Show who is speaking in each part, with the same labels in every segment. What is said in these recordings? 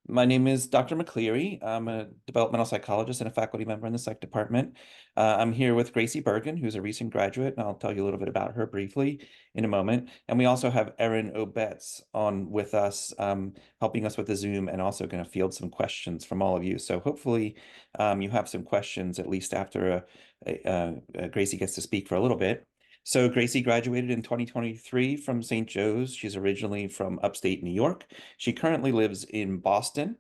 Speaker 1: My name is Dr. McCleary. I'm a developmental psychologist and a faculty member in the psych department. I'm here with Gracie Bergan, who's a recent graduate, and I'll tell you a little bit about her briefly in a moment. And we also have Erin Obetz on with us, helping us with the Zoom, and also going to field some questions from all of you. So hopefully you have some questions, at least after Gracie gets to speak for a little bit. So Gracie graduated in 2023 from St. Joe's. She's originally from upstate New York. She currently lives in Boston.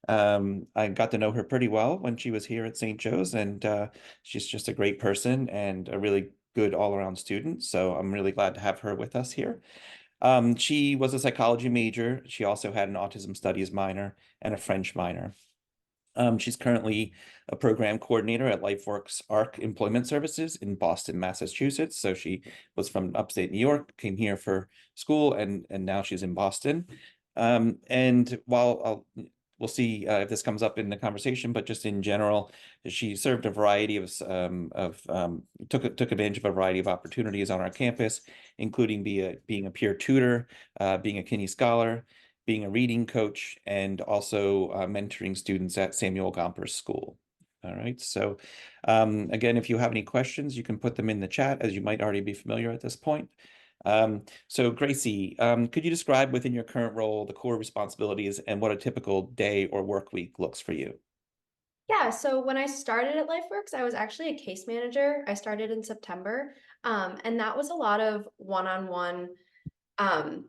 Speaker 1: I got to know her pretty well when she was here at St. Joe's, and she's just a great person and a really good all-around student. So I'm really glad to have her with us here. She was a psychology major. She also had an autism studies minor and a French minor. She's currently a program coordinator at Lifeworks ARC Employment Services in Boston, Massachusetts. So she was from upstate New York, came here for school, and now she's in Boston. And we'll see if this comes up in the conversation, but just in general, she served a variety of took advantage of a variety of opportunities on our campus, including being a peer tutor, being a Kinney Scholar, being a reading coach, and also mentoring students at Samuel Gomper's school. All right. So again, if you have any questions, you can put them in the chat, as you might already be familiar at this point. So Gracie, could you describe within your current role the core responsibilities and what a typical day or work week looks for you?
Speaker 2: Yeah, so when I started at Lifeworks, I was actually a case manager. I started in September, and that was a lot of one-on-one um,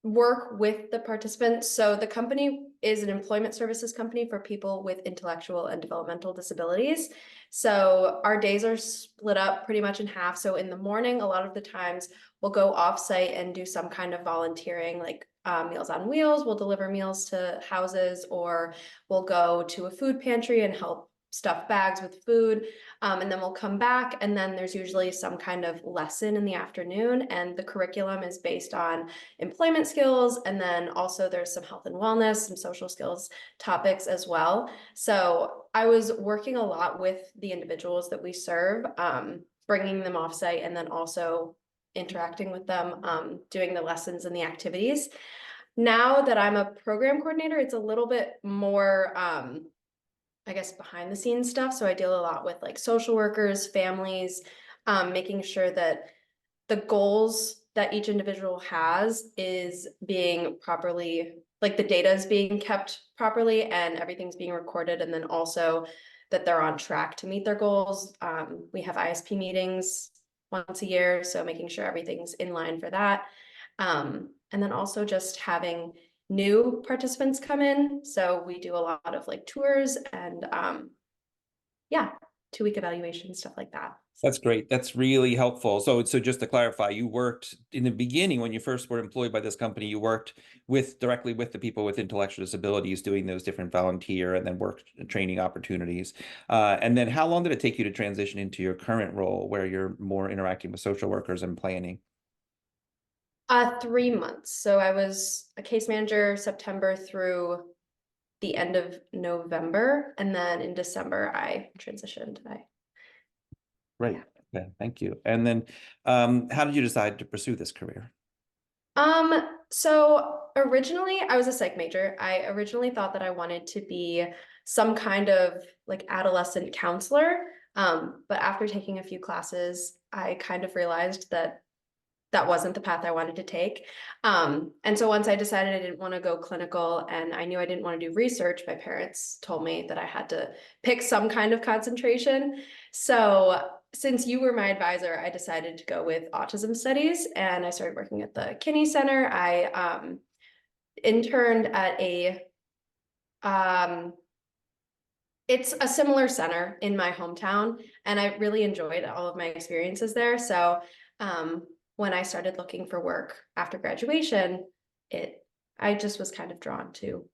Speaker 2: work with the participants. So the company is an employment services company for people with intellectual and developmental disabilities. So our days are split up pretty much in half. So in the morning, a lot of the times we'll go off-site and do some kind of volunteering, like Meals on Wheels. We'll deliver meals to houses, or we'll go to a food pantry and help stuff bags with food. And then we'll come back, and then there's usually some kind of lesson in the afternoon. And the curriculum is based on employment skills. And then also there's some health and wellness, some social skills topics as well. So I was working a lot with the individuals that we serve, bringing them offsite, and then also interacting with them, doing the lessons and the activities. Now that I'm a program coordinator, it's a little bit more, I guess, behind the scenes stuff. So I deal a lot with like social workers, families, making sure that the goals that each individual has is being properly, like the data is being kept properly and everything's being recorded. And then also that they're on track to meet their goals. We have ISP meetings once a year, so making sure everything's in line for that. And then also just having new participants come in. So we do a lot of like tours and yeah, 2-week evaluation, stuff like that.
Speaker 1: That's great. That's really helpful. So just to clarify, you worked in the beginning when you first were employed by this company, you worked directly with the people with intellectual disabilities, doing those different volunteer and then work training opportunities. And then how long did it take you to transition into your current role where you're more interacting with social workers and planning?
Speaker 2: 3 months. So I was a case manager September through the end of November, and then in December I transitioned.
Speaker 1: Great.
Speaker 2: Yeah.
Speaker 1: Okay, thank you. And then how did you decide to pursue this career?
Speaker 2: So originally I was a psych major. I originally thought that I wanted to be some kind of like adolescent counselor. But after taking a few classes, I kind of realized that that wasn't the path I wanted to take. And so once I decided I didn't want to go clinical and I knew I didn't want to do research, my parents told me that I had to pick some kind of concentration. So since you were my advisor, I decided to go with autism studies and I started working at the Kinney Center. I interned at um, it's a similar center in my hometown, and I really enjoyed all of my experiences there. So when I started looking for work after graduation, I just was kind of drawn to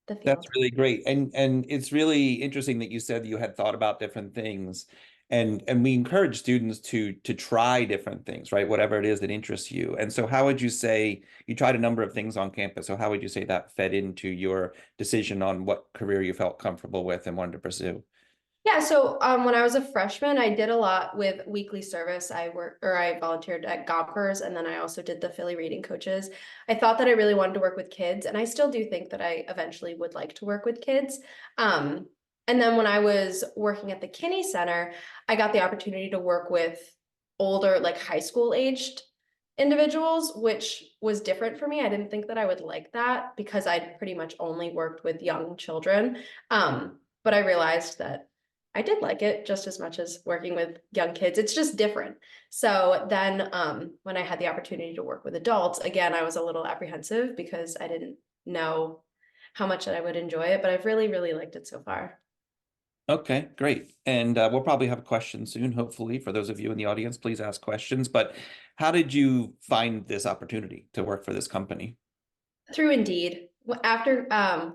Speaker 2: the
Speaker 1: That's
Speaker 2: field.
Speaker 1: really great. And it's really interesting that you said that you had thought about different things. And we encourage students to try different things, right? Whatever it is that interests you. And so how would you say you tried a number of things on campus? So how would you say that fed into your decision on what career you felt comfortable with and wanted to pursue?
Speaker 2: Yeah, so when I was a freshman, I did a lot with weekly service. I volunteered at Gompers, and then I also did the Philly reading coaches. I thought that I really wanted to work with kids, and I still do think that I eventually would like to work with kids. Um, and then when I was working at the Kinney Center, I got the opportunity to work with older, like high school aged individuals, which was different for me. I didn't think that I would like that because I'd pretty much only worked with young children. But I realized that I did like it just as much as working with young kids. It's just different. So then when I had the opportunity to work with adults, again, I was a little apprehensive because I didn't know how much that I would enjoy it, but I've really, really liked it so far.
Speaker 1: Okay, great. And we'll probably have a question soon, hopefully. For those of you in the audience, please ask questions. But how did you find this opportunity to work for this company?
Speaker 2: Through Indeed. After,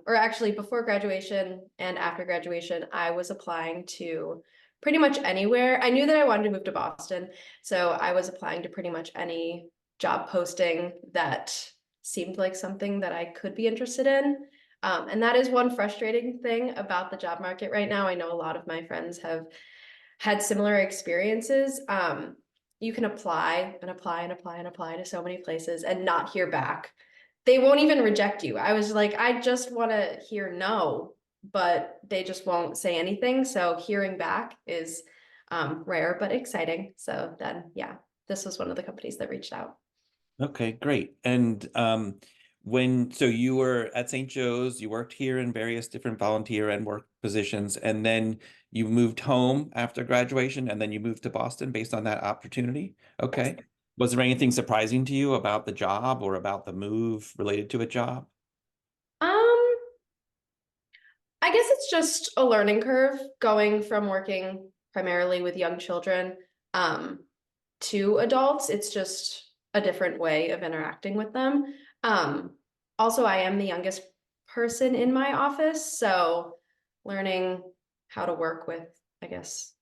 Speaker 2: or actually before graduation and after graduation, I was applying to pretty much anywhere. I knew that I wanted to move to Boston, so I was applying to pretty much any job posting that seemed like something that I could be interested in. And that is one frustrating thing about the job market right now. I know a lot of my friends have had similar experiences. You can apply and apply and apply and apply to so many places and not hear back. They won't even reject you. I was like, I just want to hear no, but they just won't say anything. So hearing back is rare but exciting. So then, yeah, this was one of the companies that reached out.
Speaker 1: Okay, great. And so you were at St. Joe's, you worked here in various different volunteer and work positions, and then you moved home after graduation, and then you moved to Boston based on that opportunity.
Speaker 2: Yes.
Speaker 1: Okay. Was there anything surprising to you about the job or about the move related to a job?
Speaker 2: Um, I guess it's just a learning curve going from working primarily with young children um, to adults. It's just a different way of interacting with them. Um, Also, I am the youngest person in my office, so learning how to work with, I guess,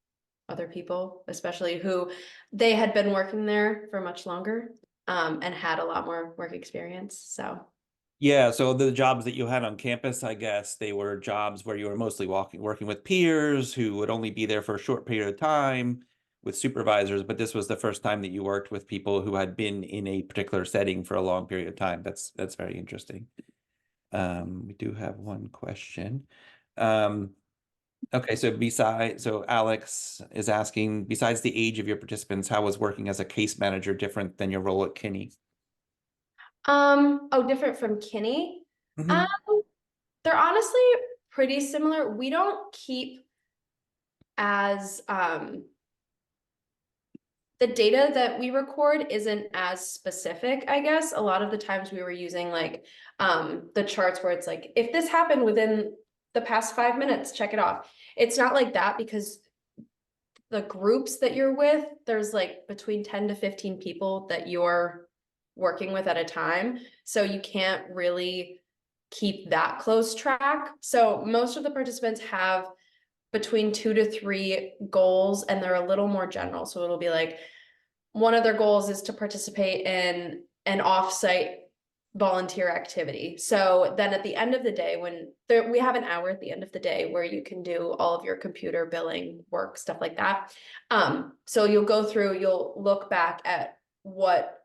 Speaker 2: other people, especially who they had been working there for much longer and had a lot more work experience. So.
Speaker 1: Yeah, so the jobs that you had on campus, I guess they were jobs where you were mostly working with peers who would only be there for a short period of time with supervisors, but this was the first time that you worked with people who had been in a particular setting for a long period of time. That's very interesting. We do have one question. Um, okay, so Alex is asking, besides the age of your participants, how was working as a case manager different than your role at Kinney?
Speaker 2: Oh, different from Kinney. Um,
Speaker 1: Hmm.
Speaker 2: they're honestly pretty similar. We don't keep as the data that we record isn't as specific, I guess. A lot of the times we were using like the charts where it's like, if this happened within the past 5 minutes, check it off. It's not like that because the groups that you're with, there's like between 10 to 15 people that you're working with at a time. So you can't really keep that close track. So most of the participants have between 2 to 3 goals and they're a little more general. So it'll be like one of their goals is to participate in an offsite volunteer activity. So then at the end of the day, we have an hour at the end of the day where you can do all of your computer billing work, stuff like that. So you'll go through, you'll look back at what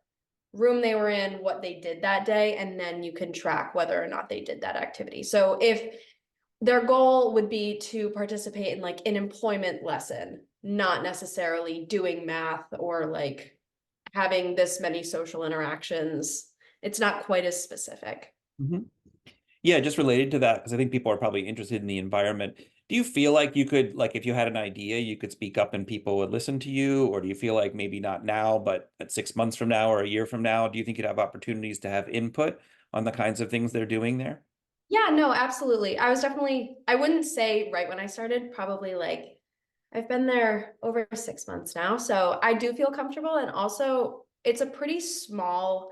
Speaker 2: room they were in, what they did that day, and then you can track whether or not they did that activity. So if their goal would be to participate in like an employment lesson, not necessarily doing math or like having this many social interactions. It's not quite as specific.
Speaker 1: Yeah, just related to that, because I think people are probably interested in the environment. Do you feel like you could, like, if you had an idea, you could speak up and people would listen to you? Or do you feel like maybe not now, but at 6 months from now or a year from now, do you think you'd have opportunities to have input on the kinds of things they're doing there?
Speaker 2: Yeah, no, absolutely. I wouldn't say right when I started, probably like I've been there over 6 months now. So I do feel comfortable. And also, it's a pretty small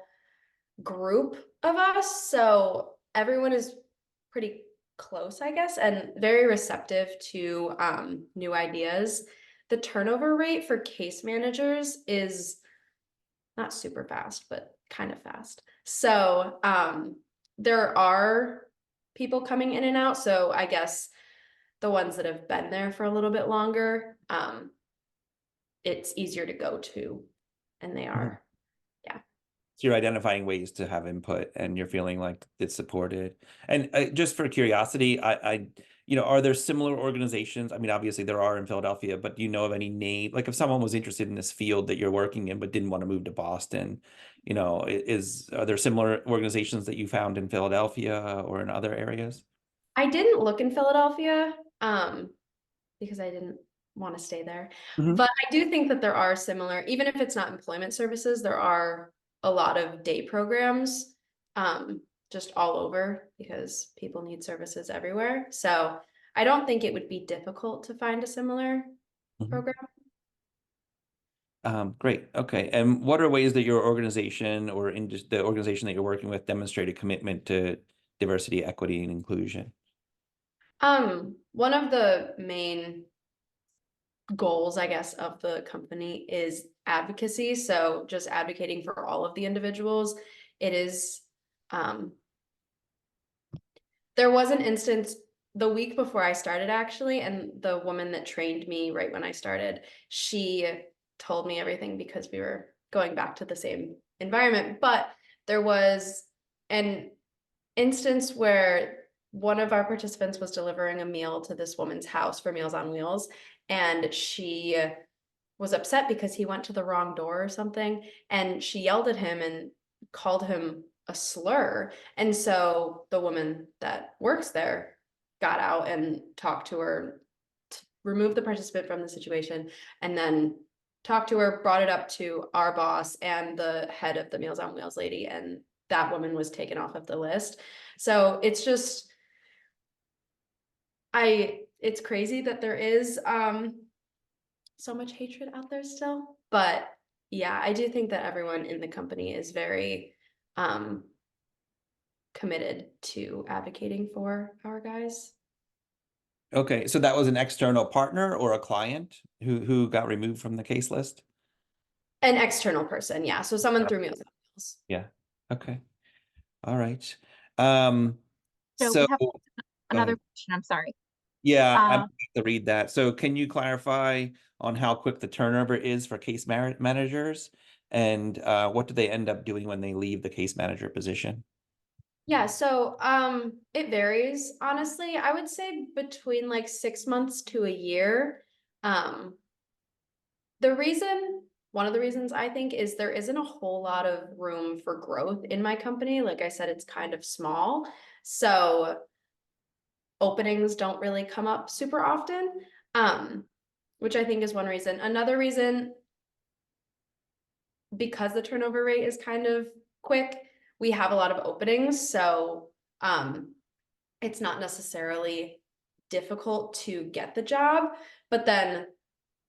Speaker 2: group of us. So everyone is pretty close, I guess, and very receptive to new ideas. The turnover rate for case managers is not super fast, but kind of fast. So there are people coming in and out. So I guess the ones that have been there for a little bit longer, it's easier to go to, and they
Speaker 1: Mhm.
Speaker 2: are, yeah.
Speaker 1: So you're identifying ways to have input and you're feeling like it's supported. And just for curiosity, are there similar organizations? I mean, obviously there are in Philadelphia, but do you know of any name? Like if someone was interested in this field that you're working in, but didn't want to move to Boston, are there similar organizations that you found in Philadelphia or in other areas?
Speaker 2: I didn't look in Philadelphia, because I didn't want to stay there.
Speaker 1: Mhm.
Speaker 2: But I do think that there are similar, even if it's not employment services, there are a lot of day programs, just all over because people need services everywhere. So I don't think it would be difficult to find a similar
Speaker 1: Mhm.
Speaker 2: program.
Speaker 1: Great. Okay. And what are ways that your organization or in just the organization that you're working with demonstrate a commitment to diversity, equity, and inclusion?
Speaker 2: One of the main goals, I guess, of the company is advocacy. So just advocating for all of the individuals. It is, um, there was an instance the week before I started, actually, and the woman that trained me right when I started, she told me everything because we were going back to the same environment. But there was an instance where one of our participants was delivering a meal to this woman's house for Meals on Wheels, and she was upset because he went to the wrong door or something, and she yelled at him and called him a slur. And so the woman that works there got out and talked to her, removed the participant from the situation, and then talked to her, brought it up to our boss and the head of the Meals on Wheels lady, and that woman was taken off of the list. So it's just, it's crazy that there is so much hatred out there still. But yeah, I do think that everyone in the company is very um committed to advocating for our guys.
Speaker 1: Okay, so that was an external partner or a client who got removed from the case list?
Speaker 2: An external person, yeah. So someone
Speaker 1: Yeah.
Speaker 2: threw Meals on Wheels.
Speaker 1: Yeah. Okay. All right. Um,
Speaker 3: So
Speaker 1: so
Speaker 3: we have
Speaker 1: go
Speaker 3: another
Speaker 1: ahead.
Speaker 3: question. I'm sorry.
Speaker 1: Yeah, I'm
Speaker 3: Uh,
Speaker 1: gonna have to read that. So can you clarify on how quick the turnover is for case managers and what do they end up doing when they leave the case manager position?
Speaker 2: Yeah, so it varies, honestly. I would say between like 6 months to a year. Um the reason One of the reasons I think is there isn't a whole lot of room for growth in my company. Like I said, it's kind of small. So openings don't really come up super often, um, which I think is one reason. Another reason, because the turnover rate is kind of quick, we have a lot of openings. So it's not necessarily difficult to get the job, but then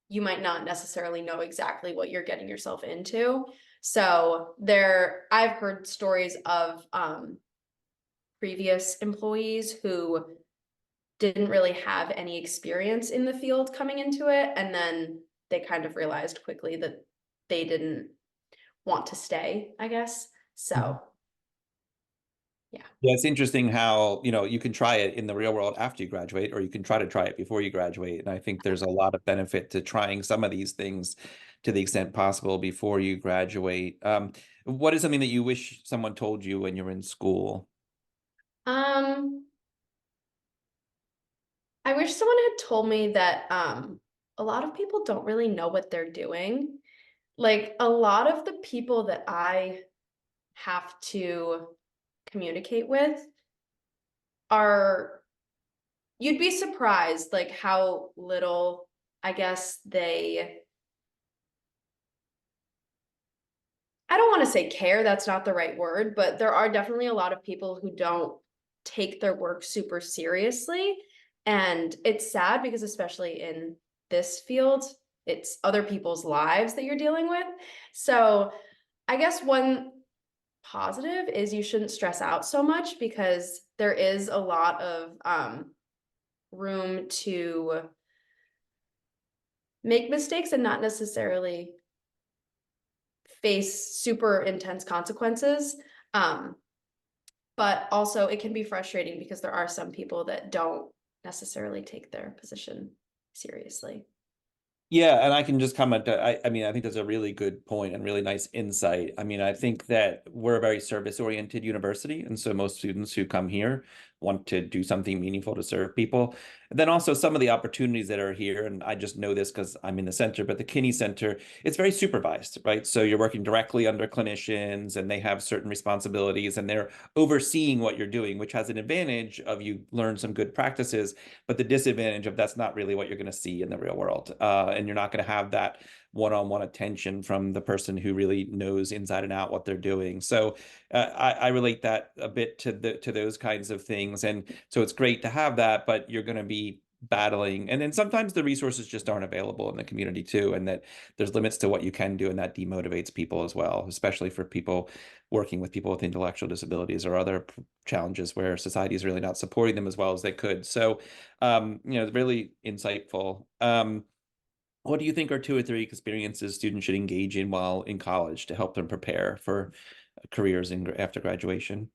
Speaker 2: you might not necessarily know exactly what you're getting yourself into. So I've heard stories of previous employees who didn't really have any experience in the field coming into it, and then they kind of realized quickly that they didn't want to stay, I guess.
Speaker 1: Mhm.
Speaker 2: So yeah.
Speaker 1: Yeah, it's interesting how, you can try it in the real world after you graduate, or you can try it before you graduate. And I think there's a lot of benefit to trying some of these things to the extent possible before you graduate. What is something that you wish someone told you when you're in school?
Speaker 2: Um, I wish someone had told me that a lot of people don't really know what they're doing. Like a lot of the people that I have to communicate with are, you'd be surprised like how little, I guess, I don't want to say care, that's not the right word, but there are definitely a lot of people who don't take their work super seriously. And it's sad because, especially in this field, it's other people's lives that you're dealing with. So I guess one positive is you shouldn't stress out so much because there is a lot of room to make mistakes and not necessarily face super intense consequences. Um, but also it can be frustrating because there are some people that don't necessarily take their position seriously.
Speaker 1: Yeah, and I can just comment that I mean, I think that's a really good point and really nice insight. I mean, I think that we're a very service-oriented university, and so most students who come here want to do something meaningful to serve people. And then also some of the opportunities that are here, and I just know this because I'm in the center, but the Kinney Center, it's very supervised, right? So you're working directly under clinicians and they have certain responsibilities and they're overseeing what you're doing, which has an advantage of you learn some good practices, but the disadvantage of that's not really what you're going to see in the real world. And you're not going to have that one-on-one attention from the person who really knows inside and out what they're doing. So I relate that a bit to those kinds of things. And so it's great to have that, but you're going to be battling. And then sometimes the resources just aren't available in the community too, and that there's limits to what you can do, and that demotivates people as well, especially for people working with people with intellectual disabilities or other challenges where society is really not supporting them as well as they could. So, really insightful. What do you think are two or three experiences students should engage in while in college to help them prepare for careers after graduation?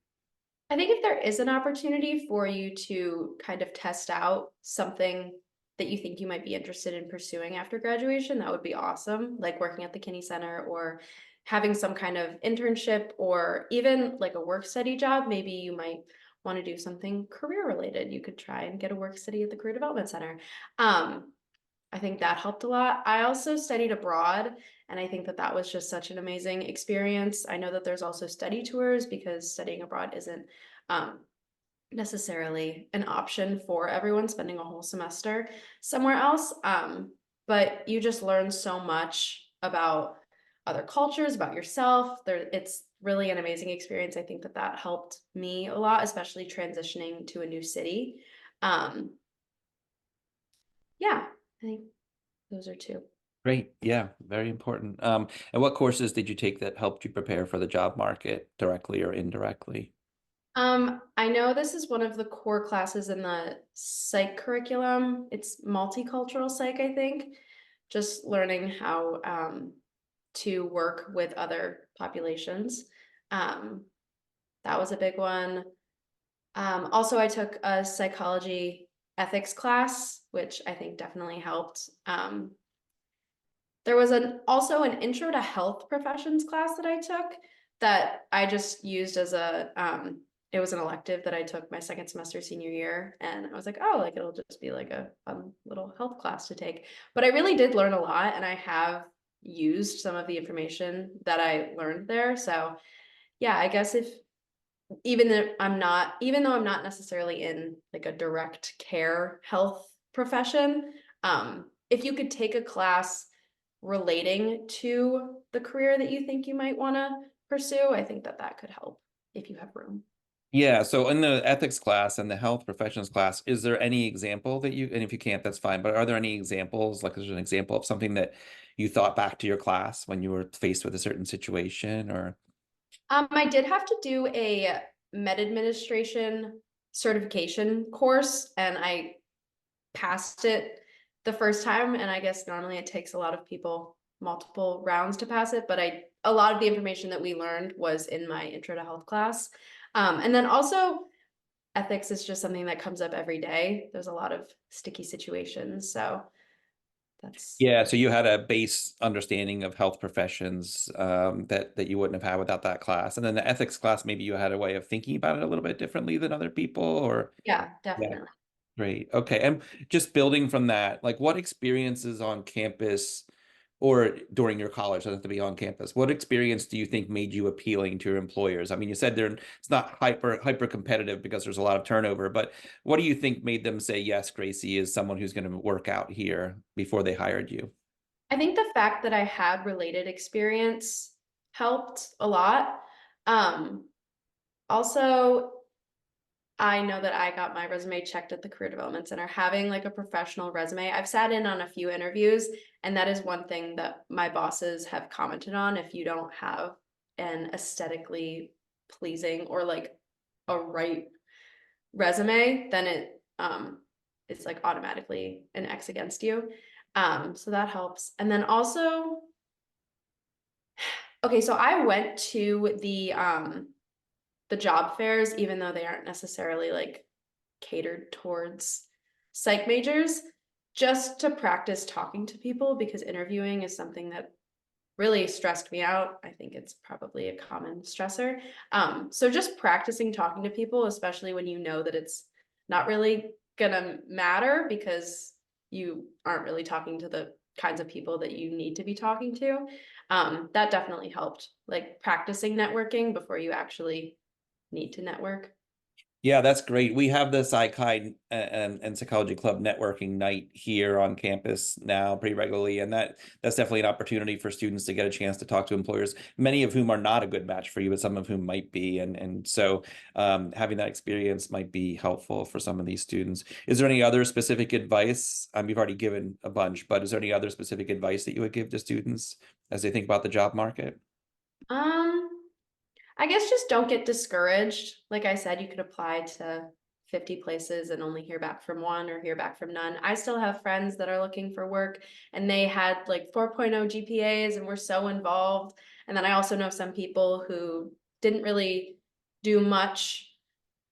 Speaker 2: I think if there is an opportunity for you to kind of test out something that you think you might be interested in pursuing after graduation, that would be awesome. Like working at the Kinney Center or having some kind of internship or even like a work study job. Maybe you might want to do something career related. You could try and get a work study at the Career Development Center. Um, I think that helped a lot. I also studied abroad, and I think that that was just such an amazing experience. I know that there's also study tours because studying abroad isn't um, necessarily an option for everyone spending a whole semester somewhere else. But you just learn so much about other cultures, about yourself. It's really an amazing experience. I think that that helped me a lot, especially transitioning to a new city. Um, yeah, I think those are two.
Speaker 1: Great. Yeah, very important. And what courses did you take that helped you prepare for the job market directly or indirectly?
Speaker 2: I know this is one of the core classes in the psych curriculum. It's multicultural psych, I think. Just learning how to work with other populations. Um, that was a big one. Also, I took a psychology ethics class, which I think definitely helped. There was also an intro to health professions class that I took that I just used as a it was an elective that I took my second semester senior year, and I was like, oh, like it'll just be like a fun little health class to take. But I really did learn a lot, and I have used some of the information that I learned there. So yeah, I guess if even though I'm not necessarily in like a direct care health profession, if you could take a class relating to the career that you think you might want to pursue, I think that that could help if you have room.
Speaker 1: Yeah, so in the ethics class and the health professions class, is there any example that you, and if you can't, that's fine, but are there any examples, like there's an example of something that you thought back to your class when you were faced with a certain situation or?
Speaker 2: I did have to do a med administration certification course, and I passed it the first time. And I guess normally it takes a lot of people multiple rounds to pass it, but a lot of the information that we learned was in my intro to health class. And then also ethics is just something that comes up every day. There's a lot of sticky situations. So that's,
Speaker 1: Yeah, so you had a base understanding of health professions that you wouldn't have had without that class. And then the ethics class, maybe you had a way of thinking about it a little bit differently than other people or
Speaker 2: yeah,
Speaker 1: yeah.
Speaker 2: definitely.
Speaker 1: Great. Okay. And just building from that, like what experiences on campus or during your college, doesn't have to be on campus, what experience do you think made you appealing to your employers? I mean, you said it's not hyper competitive because there's a lot of turnover, but what do you think made them say, yes, Gracie is someone who's going to work out here before they hired you?
Speaker 2: I think the fact that I had related experience helped a lot. Um, Also, I know that I got my resume checked at the Career Development Center. Having like a professional resume, I've sat in on a few interviews, and that is one thing that my bosses have commented on. If you don't have an aesthetically pleasing or like a right resume, then it's like automatically an X against you. So that helps. And then also, okay, so I went to the job fairs, even though they aren't necessarily like catered towards psych majors just to practice talking to people because interviewing is something that really stressed me out. I think it's probably a common stressor. So just practicing talking to people, especially when you know that it's not really gonna matter because you aren't really talking to the kinds of people that you need to be talking to. That definitely helped, like practicing networking before you actually need to network.
Speaker 1: Yeah, that's great. We have the Psychi and Psychology Club networking night here on campus now pretty regularly, and that's definitely an opportunity for students to get a chance to talk to employers, many of whom are not a good match for you, but some of whom might be. And so having that experience might be helpful for some of these students. Is there any other specific advice? You've already given a bunch, but is there any other specific advice that you would give to students as they think about the job market?
Speaker 2: Um, I guess just don't get discouraged. Like I said, you could apply to 50 places and only hear back from one or hear back from none. I still have friends that are looking for work and they had like 4.0 GPAs and were so involved. And then I also know some people who didn't really do much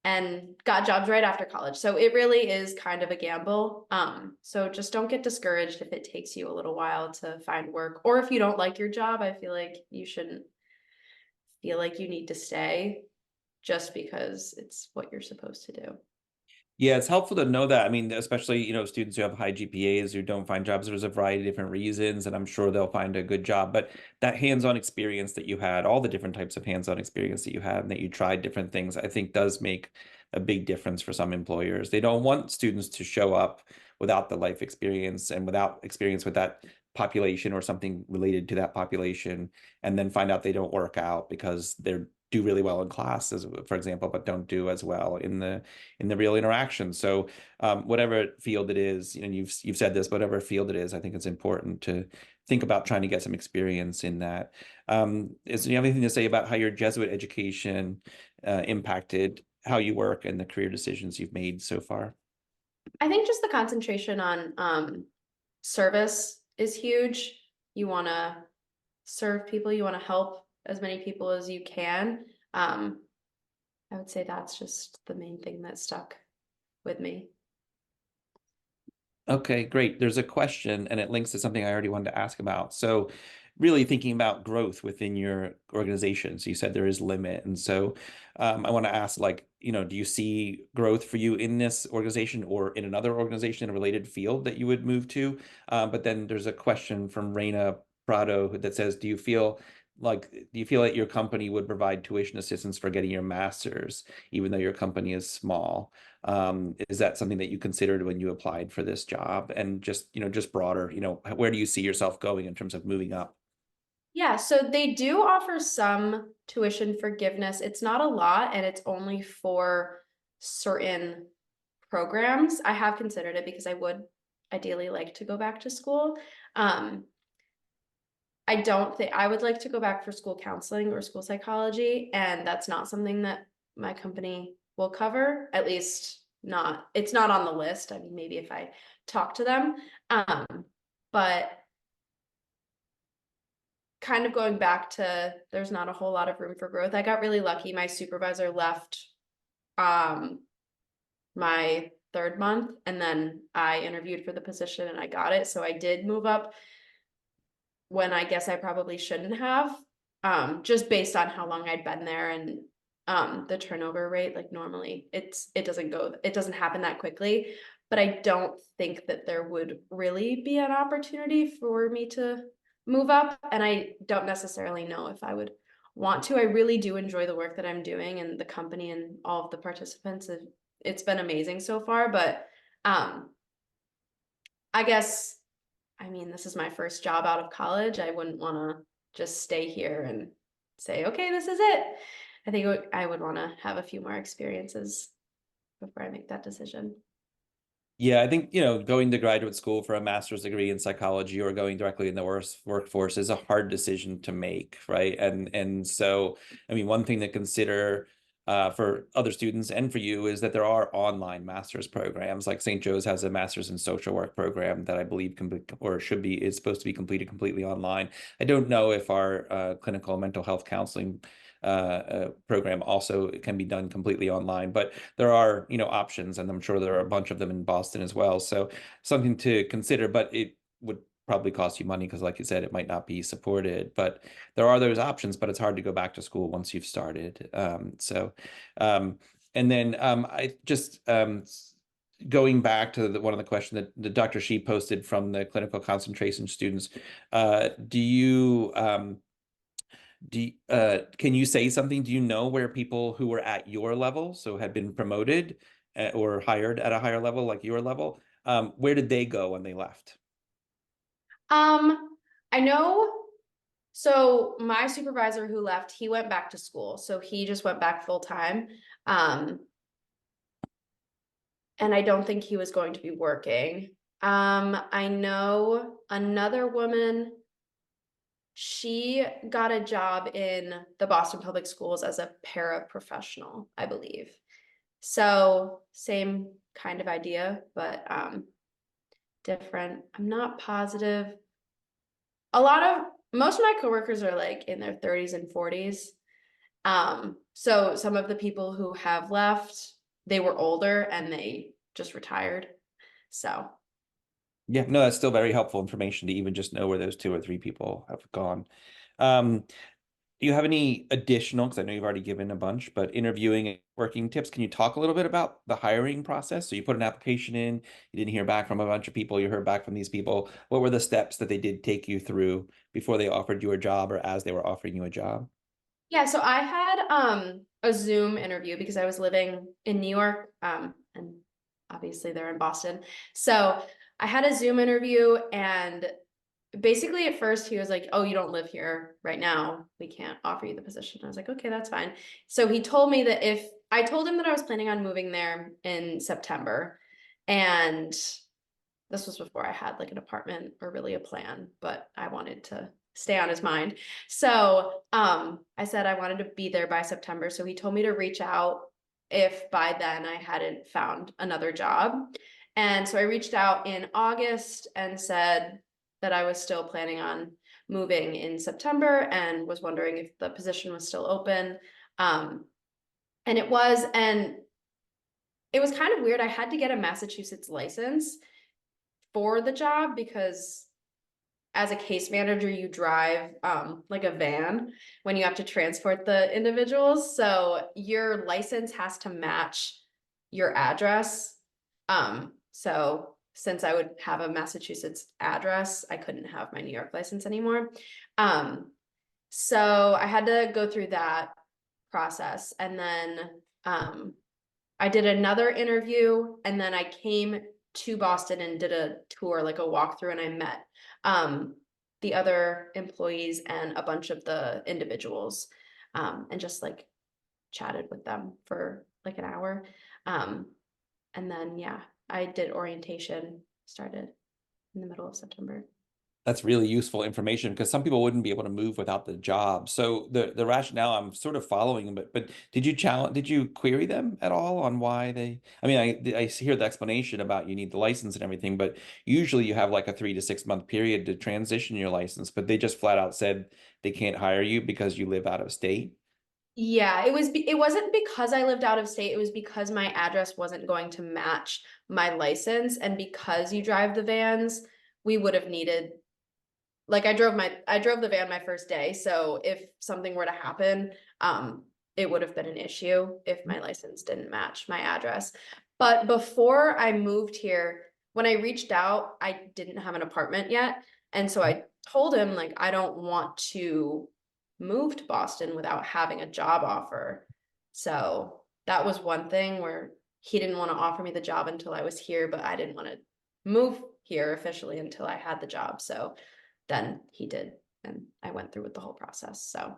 Speaker 2: and got jobs right after college. So it really is kind of a gamble. So just don't get discouraged if it takes you a little while to find work, or if you don't like your job. I feel like you shouldn't feel like you need to stay just because it's what you're supposed to do.
Speaker 1: Yeah, it's helpful to know that. I mean, especially, students who have high GPAs who don't find jobs, there's a variety of different reasons, and I'm sure they'll find a good job. But that hands-on experience that you had, all the different types of hands-on experience that you had, and that you tried different things, I think does make a big difference for some employers. They don't want students to show up without the life experience and without experience with that population or something related to that population, and then find out they don't work out because they're do really well in class, as for example, but don't do as well in the real interaction. So whatever field it is, and you've said this, whatever field it is, I think it's important to think about trying to get some experience in that. Do you have anything to say about how your Jesuit education impacted how you work and the career decisions you've made so far?
Speaker 2: I think just the concentration on service is huge. You want to serve people, you want to help as many people as you can. Um, I would say that's just the main thing that stuck with me.
Speaker 1: Okay, great. There's a question and it links to something I already wanted to ask about. So really thinking about growth within your organization. So you said there is limit. And so I want to ask, like, do you see growth for you in this organization or in another organization in a related field that you would move to? But then there's a question from Reina Prado that says, do you feel like your company would provide tuition assistance for getting your master's, even though your company is small? Is that something that you considered when you applied for this job? And just broader, where do you see yourself going in terms of moving up?
Speaker 2: Yeah, so they do offer some tuition forgiveness. It's not a lot and it's only for certain programs. I have considered it because I would ideally like to go back to school. Um, I don't think I would like to go back for school counseling or school psychology, and that's not something that my company will cover, at least not, it's not on the list. I mean, maybe if I talk to them. Um, but kind of going back to there's not a whole lot of room for growth. I got really lucky. My supervisor left um my third month and then I interviewed for the position and I got it. So I did move up when I guess I probably shouldn't have, just based on how long I'd been there and the turnover rate. Like normally it doesn't happen that quickly, but I don't think that there would really be an opportunity for me to move up, and I don't necessarily know if I would want to. I really do enjoy the work that I'm doing and the company and all of the participants. It's been amazing so far, but um I guess, I mean, this is my first job out of college. I wouldn't want to just stay here and say, okay, this is it. I think I would want to have a few more experiences before I make that decision.
Speaker 1: Yeah, I think, going to graduate school for a master's degree in psychology or going directly in the workforce is a hard decision to make, right? And so, I mean, one thing to consider for other students and for you is that there are online master's programs. Like St. Joe's has a master's in social work program that I believe can be, or should be, is supposed to be completed completely online. I don't know if our clinical mental health counseling program also can be done completely online. But there are, options, and I'm sure there are a bunch of them in Boston as well. So something to consider, but it would probably cost you money because, like you said, it might not be supported. But there are those options, but it's hard to go back to school once you've started. And then I just going back to one of the questions that the Dr. She posted from the clinical concentration students, do you can you say something? Do you know where people who were at your level, so had been promoted or hired at a higher level, like your level, where did they go when they left?
Speaker 2: I know. So my supervisor who left, he went back to school. So he just went back full time. Um, and I don't think he was going to be working. I know another woman, she got a job in the Boston Public Schools as a paraprofessional, I believe. So same kind of idea, but different. I'm not positive. Most of my coworkers are like in their 30s and 40s. So some of the people who have left, they were older and they just retired. So
Speaker 1: Yeah, no, that's still very helpful information to even just know where those two or three people have gone. Um, do you have any additional, because I know you've already given a bunch, but interviewing and working tips? Can you talk a little bit about the hiring process? So you put an application in, you didn't hear back from a bunch of people, you heard back from these people. What were the steps that they did take you through before they offered you a job or as they were offering you a job?
Speaker 2: yeah, so I had a Zoom interview because I was living in New York, and obviously they're in Boston. So I had a Zoom interview, and basically at first he was like, "Oh, you don't live here right now. We can't offer you the position." I was like, "Okay, that's fine." So he told me that if I told him that I was planning on moving there in September, and this was before I had like an apartment or really a plan, but I wanted to stay on his mind. So I said I wanted to be there by September. So he told me to reach out if by then I hadn't found another job. And so I reached out in August and said that I was still planning on moving in September and was wondering if the position was still open. Um, and it was kind of weird. I had to get a Massachusetts license for the job because as a case manager, you drive like a van when you have to transport the individuals. So your license has to match your address. So since I would have a Massachusetts address, I couldn't have my New York license anymore. Um, so I had to go through that process. And then I did another interview, and then I came to Boston and did a tour, like a walkthrough, and I met um, the other employees and a bunch of the individuals, and just like chatted with them for like an hour. Um, and then, yeah, I did orientation, started in the middle of September.
Speaker 1: That's really useful information because some people wouldn't be able to move without the job. So the rationale I'm sort of following, but did you query them at all on why they? I mean, I hear the explanation about you need the license and everything, but usually you have like a 3 to 6 month period to transition your license. But they just flat out said they can't hire you because you live out of state.
Speaker 2: Yeah, it wasn't because I lived out of state, it was because my address wasn't going to match my license, and because you drive the vans, we would have needed like I drove the van my first day, so if something were to happen, it would have been an issue if my license didn't match my address. But before I moved here, when I reached out, I didn't have an apartment yet, and so I told him like I don't want to move to Boston without having a job offer. So that was one thing where he didn't want to offer me the job until I was here, but I didn't want to move here officially until I had the job. So then he did, and I went through with the whole process. So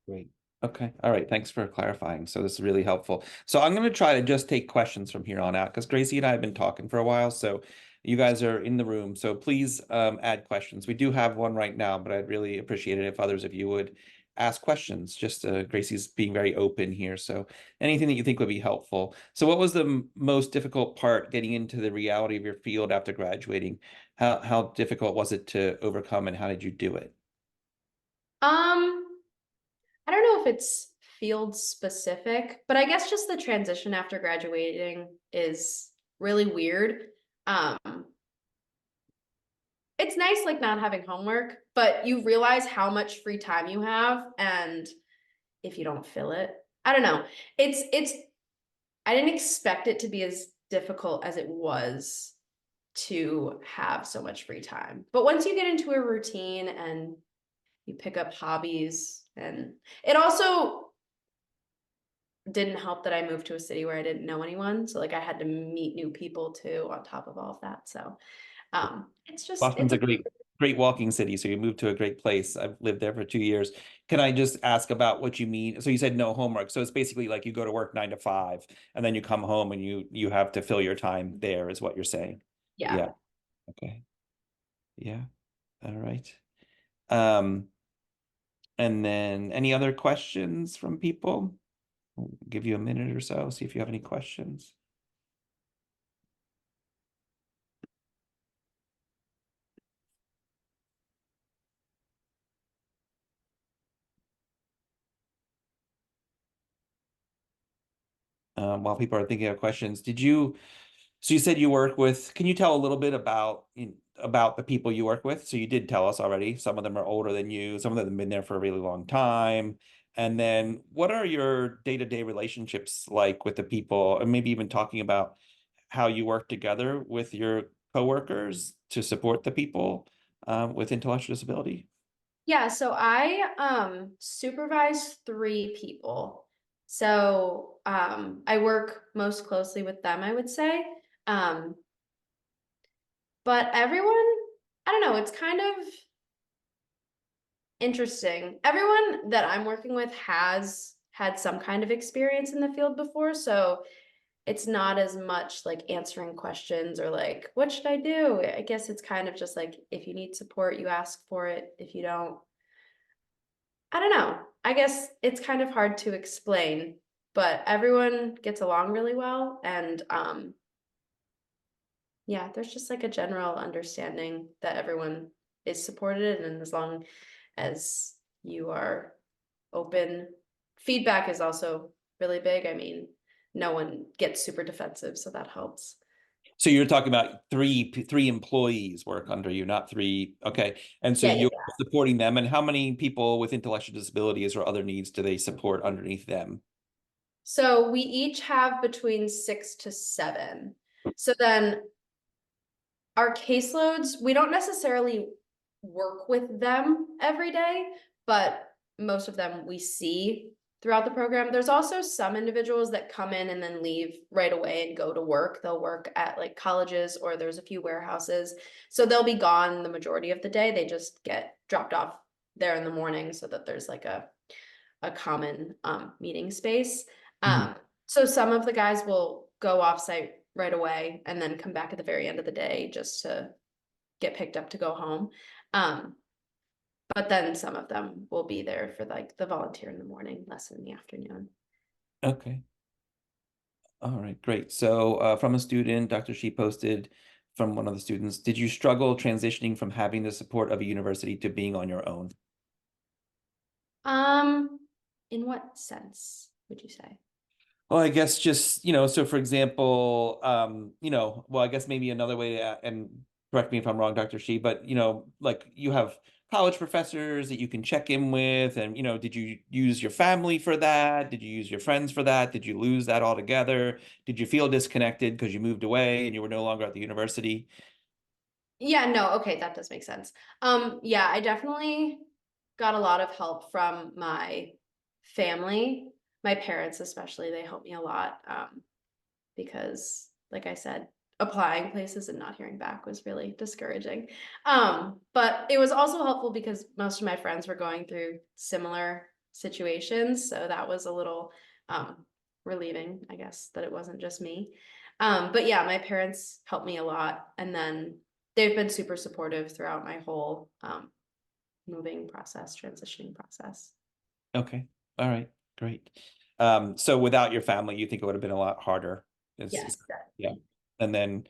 Speaker 1: Great. Okay. All right. Thanks for clarifying. So this is really helpful. So I'm going to try to just take questions from here on out because Gracie and I have been talking for a while. So you guys are in the room. So please add questions. We do have one right now, but I'd really appreciate it if others of you would ask questions. Just Gracie's being very open here. So anything that you think would be helpful. So what was the most difficult part getting into the reality of your field after graduating? How difficult was it to overcome and how did you do it?
Speaker 2: um I don't know if it's field specific, but I guess just the transition after graduating is really weird. Um, it's nice like not having homework, but you realize how much free time you have, and if you don't fill it, I don't know. It's I didn't expect it to be as difficult as it was to have so much free time. But once you get into a routine and you pick up hobbies, and it also didn't help that I moved to a city where I didn't know anyone. So like I had to meet new people too on top of all of that. So it's just
Speaker 1: Boston's a great walking city, so you moved to a great place. I've lived there for 2 years. Can I just ask about what you mean? So you said no homework. So it's basically like you go to work 9 to 5, and then you come home and you have to fill your time there, is what you're saying.
Speaker 2: yeah.
Speaker 1: Yeah. Okay. Yeah. All right. Um, and then any other questions from people? I'll give you a minute or so, see if you have any questions. While people are thinking of questions, so you said you work with, can you tell a little bit about the people you work with? So you did tell us already, some of them are older than you, some of them have been there for a really long time. And then what are your day-to-day relationships like with the people, and maybe even talking about how you work together with your coworkers to support the people with intellectual disability?
Speaker 2: Yeah, so I supervise 3 people. So I work most closely with them, I would say. Um, but everyone, I don't know, it's kind of interesting. Everyone that I'm working with has had some kind of experience in the field before, so it's not as much like answering questions or like, what should I do? I guess it's kind of just like if you need support, you ask for it. If you don't, I don't know. I guess it's kind of hard to explain, but everyone gets along really well. And yeah, there's just like a general understanding that everyone is supported. And as long as you are open, feedback is also really big. I mean, no one gets super defensive, so that helps.
Speaker 1: So you're talking about three employees work under you, not three. Okay. And so
Speaker 2: Yeah, yeah,
Speaker 1: you're
Speaker 2: yeah.
Speaker 1: supporting them. And how many people with intellectual disabilities or other needs do they support underneath them?
Speaker 2: So we each have between 6 to 7. So then our caseloads, we don't necessarily work with them every day, but most of them we see throughout the program. There's also some individuals that come in and then leave right away and go to work. They'll work at like colleges, or there's a few warehouses. So they'll be gone the majority of the day. They just get dropped off there in the morning so that there's like a common meeting space.
Speaker 1: Mhm.
Speaker 2: Um, so some of the guys will go off site right away and then come back at the very end of the day just to get picked up to go home. Um, but then some of them will be there for like the volunteer in the morning, less in the afternoon.
Speaker 1: Okay. All right, great. So from a student, Dr. She posted from one of the students, did you struggle transitioning from having the support of a university to being on your own?
Speaker 2: Um, in what sense would you say?
Speaker 1: Well, I guess just, so for example, well, I guess maybe another way to, and correct me if I'm wrong, Dr. Shi, but, like you have college professors that you can check in with, and, did you use your family for that? Did you use your friends for that? Did you lose that altogether? Did you feel disconnected because you moved away and you were no longer at the university?
Speaker 2: Yeah, no, okay, that does make sense. Yeah, I definitely got a lot of help from my family, my parents especially. They helped me a lot. Because like I said, applying places and not hearing back was really discouraging. But it was also helpful because most of my friends were going through similar situations. So that was a little relieving, I guess, that it wasn't just me. But yeah, my parents helped me a lot. And then they've been super supportive throughout my whole moving process, transitioning process.
Speaker 1: Okay. All right. Great. So without your family, you think it would have been a lot harder.
Speaker 2: Yes,
Speaker 1: Yeah.
Speaker 2: definitely.
Speaker 1: And then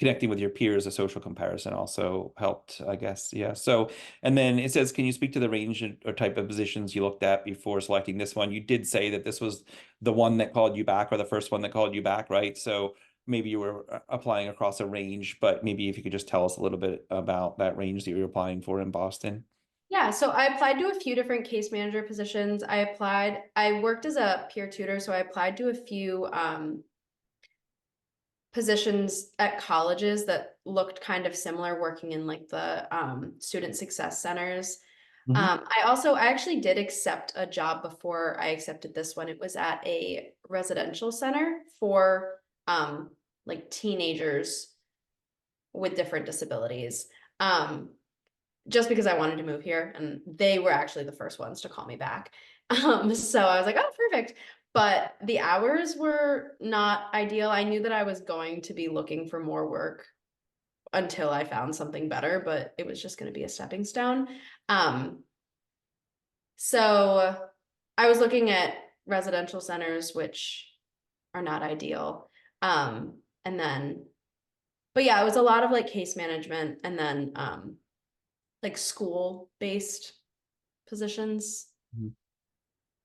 Speaker 1: connecting with your peers, a social comparison also helped, I guess. Yeah. So, and then it says, can you speak to the range or type of positions you looked at before selecting this one? You did say that this was the one that called you back, or the first one that called you back, right? So maybe you were applying across a range, but maybe if you could just tell us a little bit about that range that you were applying for in Boston.
Speaker 2: Yeah, so I applied to a few different case manager positions. I worked as a peer tutor, so I applied to a few positions at colleges that looked kind of similar, working in like the student success centers.
Speaker 1: Mhm.
Speaker 2: I actually did accept a job before I accepted this one. It was at a residential center for like teenagers with different disabilities. Um, just because I wanted to move here, and they were actually the first ones to call me back. So I was like, oh, perfect. But the hours were not ideal. I knew that I was going to be looking for more work until I found something better, but it was just going to be a stepping stone. Um, so I was looking at residential centers, which are not ideal. And then, but yeah, it was a lot of like case management and then like school-based positions.
Speaker 1: Mhm.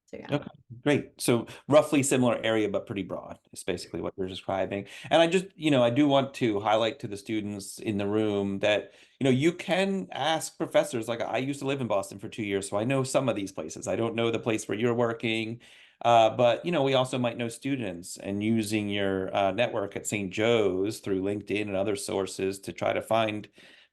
Speaker 2: So yeah.
Speaker 1: Okay, great. So roughly similar area, but pretty broad is basically what you're describing. And I just, I do want to highlight to the students in the room that, you can ask professors. Like I used to live in Boston for 2 years, so I know some of these places. I don't know the place where you're working, but, we also might know students and using your network at St. Joe's through LinkedIn and other sources to try to find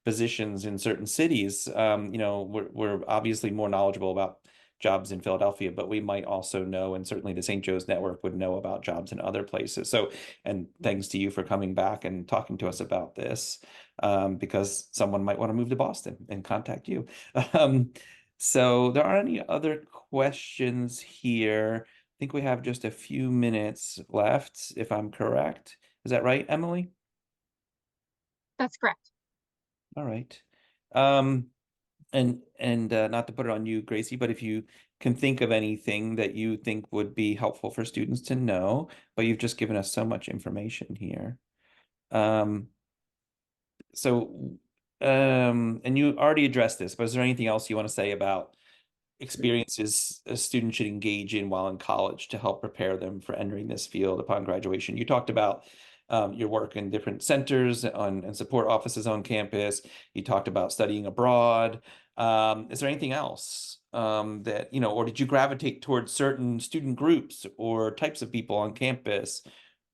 Speaker 1: positions in certain cities. We're obviously more knowledgeable about jobs in Philadelphia, but we might also know, and certainly the St. Joe's network would know about jobs in other places. So, and thanks to you for coming back and talking to us about this, because someone might want to move to Boston and contact you. Um, so there aren't any other questions here. I think we have just a few minutes left, if I'm correct. Is that right, Emily?
Speaker 3: That's correct.
Speaker 1: All right. Um, and not to put it on you, Gracie, but if you can think of anything that you think would be helpful for students to know, but you've just given us so much information here. Um, so, and you already addressed this, but is there anything else you want to say about experiences a student should engage in while in college to help prepare them for entering this field upon graduation? You talked about your work in different centers and support offices on campus. You talked about studying abroad. Is there anything else that, or did you gravitate towards certain student groups or types of people on campus,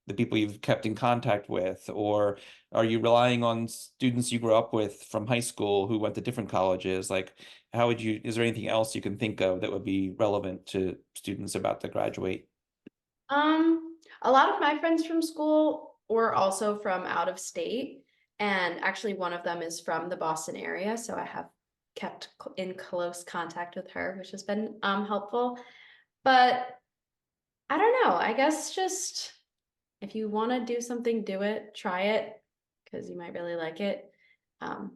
Speaker 1: the people you've kept in contact with, or are you relying on students you grew up with from high school who went to different colleges? Like, is there anything else you can think of that would be relevant to students about to graduate?
Speaker 2: A lot of my friends from school were also from out of state, and actually one of them is from the Boston area, so I have kept in close contact with her, which has been helpful. But I don't know. I guess just if you want to do something, do it, try it, because you might really like it. Um,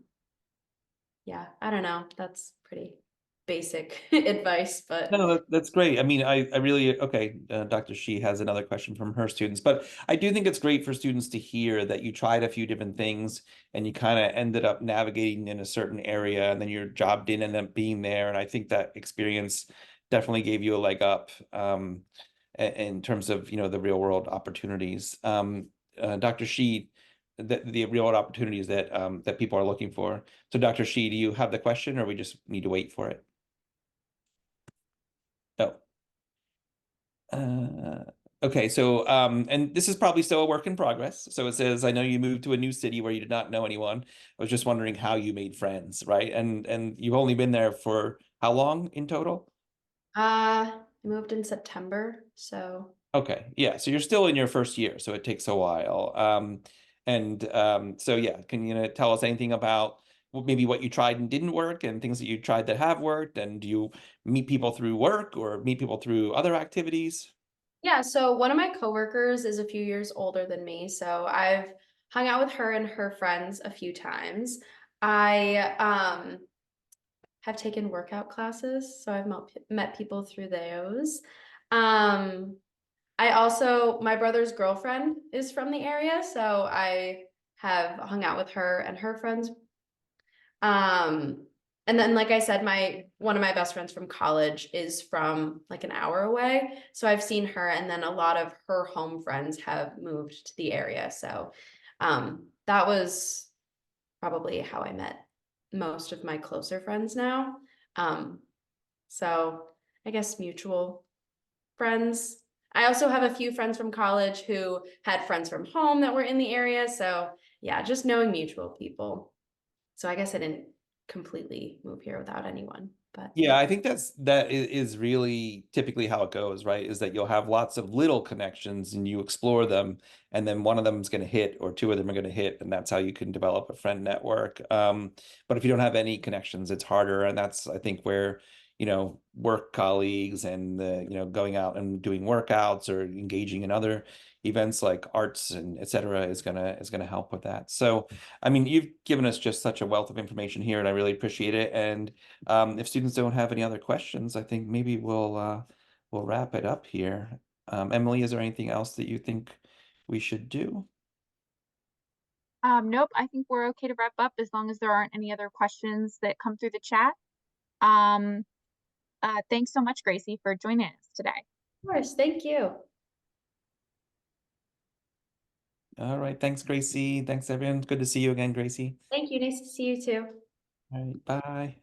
Speaker 2: yeah, I don't know. That's pretty basic advice, but
Speaker 1: No, that's great. I mean, I really, okay, Dr. Shi has another question from her students, but I do think it's great for students to hear that you tried a few different things and you kind of ended up navigating in a certain area and then your job didn't end up being there. And I think that experience definitely gave you a leg up in terms of, the real world opportunities. Dr. Shi, the real world opportunities that people are looking for. So Dr. Shi, do you have the question or we just need to wait for it? Oh. Uh, okay, so and this is probably still a work in progress. So it says, I know you moved to a new city where you did not know anyone. I was just wondering how you made friends, right? And you've only been there for how long in total?
Speaker 2: I moved in September, so
Speaker 1: Okay, yeah, so you're still in your first year, so it takes a while. And so yeah, can you tell us anything about maybe what you tried and didn't work and things that you tried that have worked? And do you meet people through work or meet people through other activities?
Speaker 2: yeah, so one of my coworkers is a few years older than me, so I've hung out with her and her friends a few times. I have taken workout classes, so I've met people through those. My brother's girlfriend is from the area, so I have hung out with her and her friends. And then, like I said, one of my best friends from college is from like an hour away. So I've seen her, and then a lot of her home friends have moved to the area. So that was probably how I met most of my closer friends now. So I guess mutual friends. I also have a few friends from college who had friends from home that were in the area. So yeah, just knowing mutual people. So I guess I didn't completely move here without anyone, but
Speaker 1: Yeah, I think that is really typically how it goes, right? Is that you'll have lots of little connections and you explore them, and then one of them is going to hit, or two of them are going to hit, and that's how you can develop a friend network. But if you don't have any connections, it's harder, and that's I think where work colleagues and going out and doing workouts or engaging in other events like arts and etc. is gonna help with that. So, I mean, you've given us just such a wealth of information here, and I really appreciate it. And if students don't have any other questions, I think maybe we'll wrap it up here. Emily, is there anything else that you think we should do?
Speaker 3: Nope, I think we're okay to wrap up as long as there aren't any other questions that come through the chat. Um, thanks so much, Gracie, for joining us today.
Speaker 2: of course, thank you.
Speaker 1: All right, thanks, Gracie. Thanks, everyone. Good to see you again, Gracie.
Speaker 2: Thank you. Nice to see you too.
Speaker 1: All right, bye.